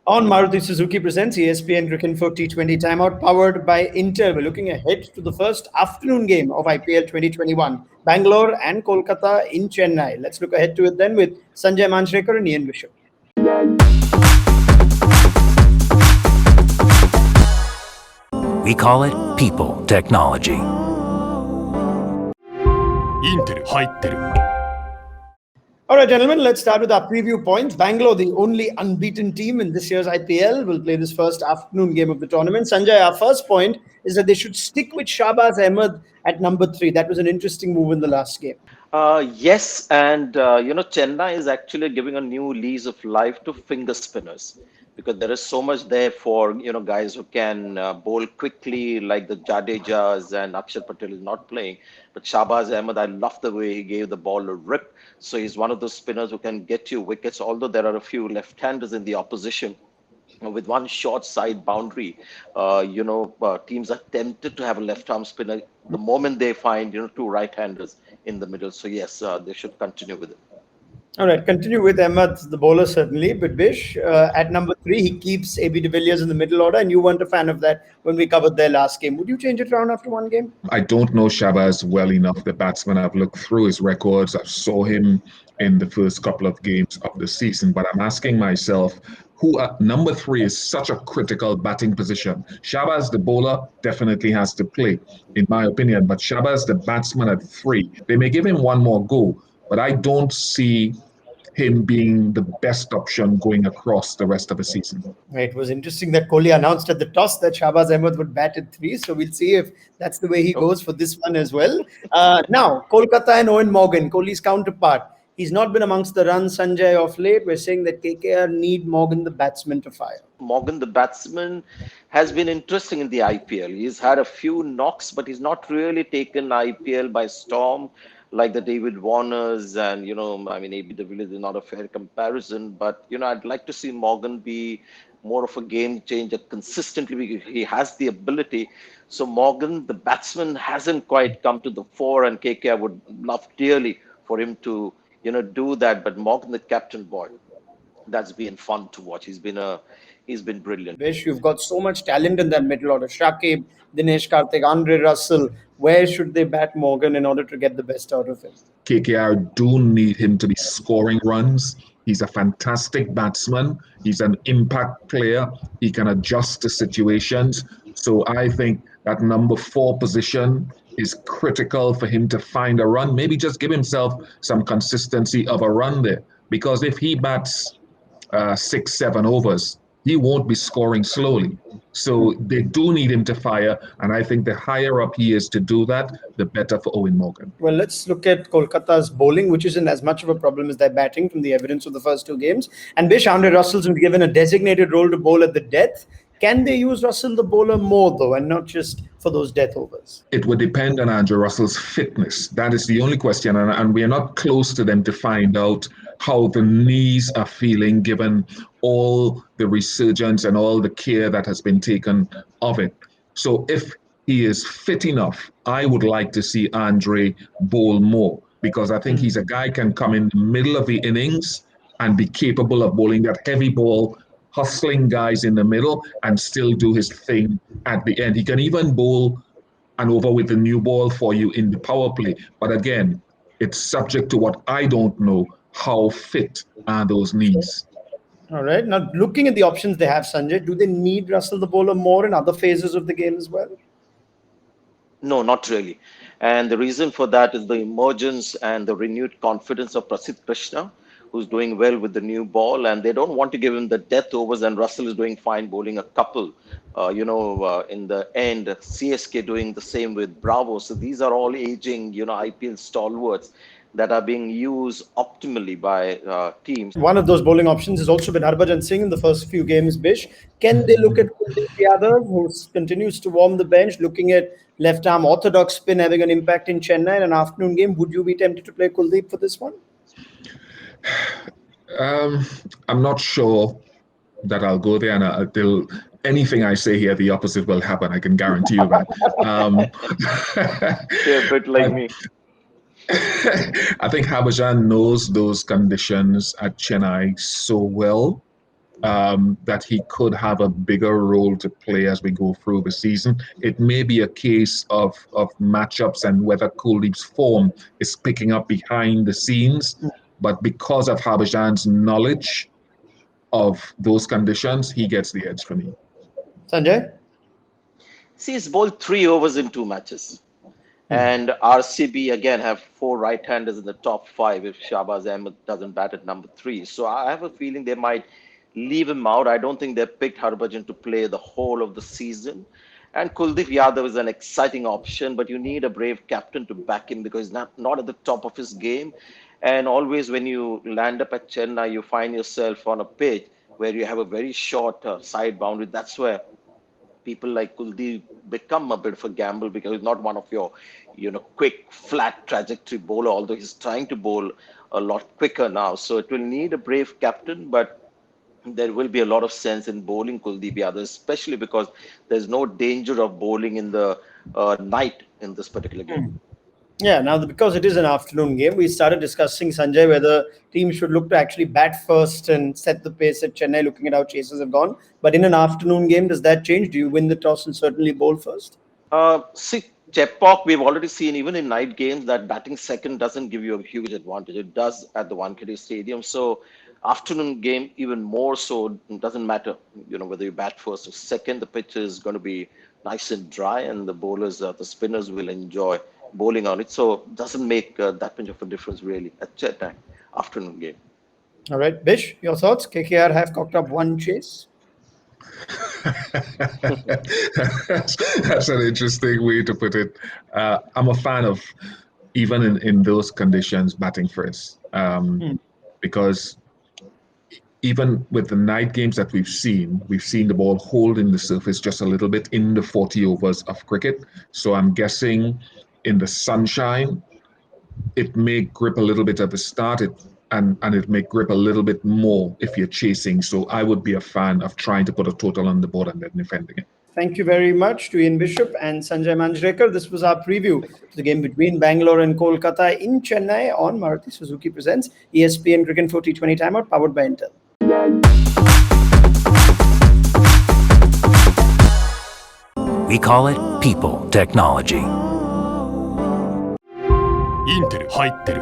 On Maruti Suzuki presents ESPN Cricinfo T20 timeout powered by Inter. We're looking ahead to the first afternoon game of IPL 2021, Bangalore and Kolkata in Chennai. Let's look ahead to it then with Sanjay Manjrekar and Ian Bishop. We call it people technology. インテル入ってる。 All right, gentlemen, let's start with our preview points. Bangalore, the only unbeaten team in this year's IPL, will play this first afternoon game of the tournament. Sanjay, our first point is that they should stick with Shahbaz Ahmed at number 3. That was an interesting move in the last game. Yes, and Chennai is actually giving a new lease of life to finger spinners because there is so much there for guys who can bowl quickly, like the Jadejas, and Akshar Patel is not playing. But Shahbaz Ahmed, I love the way he gave the ball a rip. So he's one of those spinners who can get you wickets. Although there are a few left-handers in the opposition, with one short side boundary, teams are tempted to have a left-arm spinner the moment they find two right-handers in the middle. So yes, they should continue with it. All right, continue with Ahmed, the bowler certainly, but Bish, at number 3, he keeps AB de Villiers in the middle order, and you weren't a fan of that when we covered their last game. Would you change it around after one game? I don't know Shahbaz well enough, the batsman. I've looked through his records. I saw him in the first couple of games of the season, but I'm asking myself, who at number 3 is such a critical batting position. Shahbaz, the bowler, definitely has to play, in my opinion, but Shahbaz, the batsman at 3, they may give him one more go, but I don't see him being the best option going across the rest of the season. Right. It was interesting that Kohli announced at the toss that Shahbaz Ahmed would bat at 3. So we'll see if that's the way he goes for this one as well. Now, Kolkata and Owen Morgan, Kohli's counterpart. He's not been amongst the runs, Sanjay, of late. We're saying that KKR need Morgan, the batsman, to fire. Morgan, the batsman, has been interesting in the IPL. He's had a few knocks, but he's not really taken IPL by storm like the David Warners and, AB de Villiers is not a fair comparison, but, I'd like to see Morgan be more of a game changer consistently because he has the ability. So Morgan, the batsman, hasn't quite come to the fore, and KKR would love dearly for him to, do that. But Morgan, the captain boy, that's been fun to watch. He's been brilliant. Vish, you've got so much talent in that middle order. Shakib, Dinesh Karthik, Andre Russell. Where should they bat Morgan in order to get the best out of him? KKR do need him to be scoring runs. He's a fantastic batsman. He's an impact player. He can adjust to situations. So I think that number 4 position is critical for him to find a run. Maybe just give himself some consistency of a run there. Because if he bats 6-7 overs, he won't be scoring slowly. So they do need him to fire, and I think the higher up he is to do that, the better for Owen Morgan. Well, let's look at Kolkata's bowling, which isn't as much of a problem as their batting from the evidence of the first 2 games. And Bish, Andre Russell's been given a designated role to bowl at the death. Can they use Russell the bowler more, though, and not just for those death overs? It would depend on Andre Russell's fitness. That is the only question, and we are not close to them to find out how the knees are feeling given all the resurgence and all the care that has been taken of it. So if he is fit enough, I would like to see Andre bowl more, because I think he's a guy can come in the middle of the innings and be capable of bowling that heavy ball, hustling guys in the middle and still do his thing at the end. He can even bowl an over with the new ball for you in the power play. But again, it's subject to what I don't know. How fit are those knees? All right. Now, looking at the options they have, Sanjay, do they need Russell the bowler more in other phases of the game as well? No, not really. And the reason for that is the emergence and the renewed confidence of Prasidh Krishna, who's doing well with the new ball, and they don't want to give him the death overs, and Russell is doing fine bowling a couple, in the end. CSK doing the same with Bravo. So these are all aging, IPL stalwarts that are being used optimally by teams. One of those bowling options has also been Harbhajans Singh in the first few games, Bish. Can they look at Kuldeep Yadav, who continues to warm the bench, looking at left-arm orthodox spin having an impact in Chennai in an afternoon game? Would you be tempted to play Kuldeep for this one? I'm not sure that I'll go there, and until anything I say here, the opposite will happen. I can guarantee you that. You're a bit like me. I think Harbhajans knows those conditions at Chennai so well that he could have a bigger role to play as we go through the season. It may be a case of matchups and whether Kuldeep's form is picking up behind the scenes, but because of Harbhajans' knowledge of those conditions, he gets the edge for me. Sanjay? See, he's bowled 3 overs in 2 matches. And RCB again have 4 right-handers in the top 5 if Shahbaz Ahmed doesn't bat at number 3. So I have a feeling they might leave him out. I don't think they picked Harbhajan to play the whole of the season. And Kuldeep Yadav is an exciting option, but you need a brave captain to back him because he's not at the top of his game. And always when you land up at Chennai, you find yourself on a pitch where you have a very short side boundary. That's where people like Kuldeep become a bit of a gamble because he's not one of your, quick, flat trajectory bowler, although he's trying to bowl a lot quicker now. So it will need a brave captain, but there will be a lot of sense in bowling Kuldeep Yadav, especially because there's no danger of bowling in the night in this particular game. Yeah, now because it is an afternoon game, we started discussing, Sanjay, whether teams should look to actually bat first and set the pace at Chennai, looking at how chasers have gone. But in an afternoon game, does that change? Do you win the toss and certainly bowl first? See, Chepauk, we've already seen even in night games that batting second doesn't give you a huge advantage. It does at the Wankhede Stadium. So afternoon game, even more so, it doesn't matter, whether you bat first or second. The pitch is going to be nice and dry, and the bowlers, the spinners will enjoy bowling on it. So it doesn't make that much of a difference really at Chennai afternoon game. All right, Bish, your thoughts? KKR have cocked up one chase. That's an interesting way to put it. I'm a fan of, even in those conditions, batting first. Because even with the night games that we've seen the ball holding the surface just a little bit in the 40 overs of cricket. So I'm guessing in the sunshine, it may grip a little bit at the start, and it may grip a little bit more if you're chasing. So I would be a fan of trying to put a total on the board and then defending it. Thank you very much to Ian Bishop and Sanjay Manjrekar. This was our preview to the game between Bangalore and Kolkata in Chennai on Maruti Suzuki Presents ESPN Cricinfo T20 Timeout, powered by Intel. We call it people technology. インテル入ってる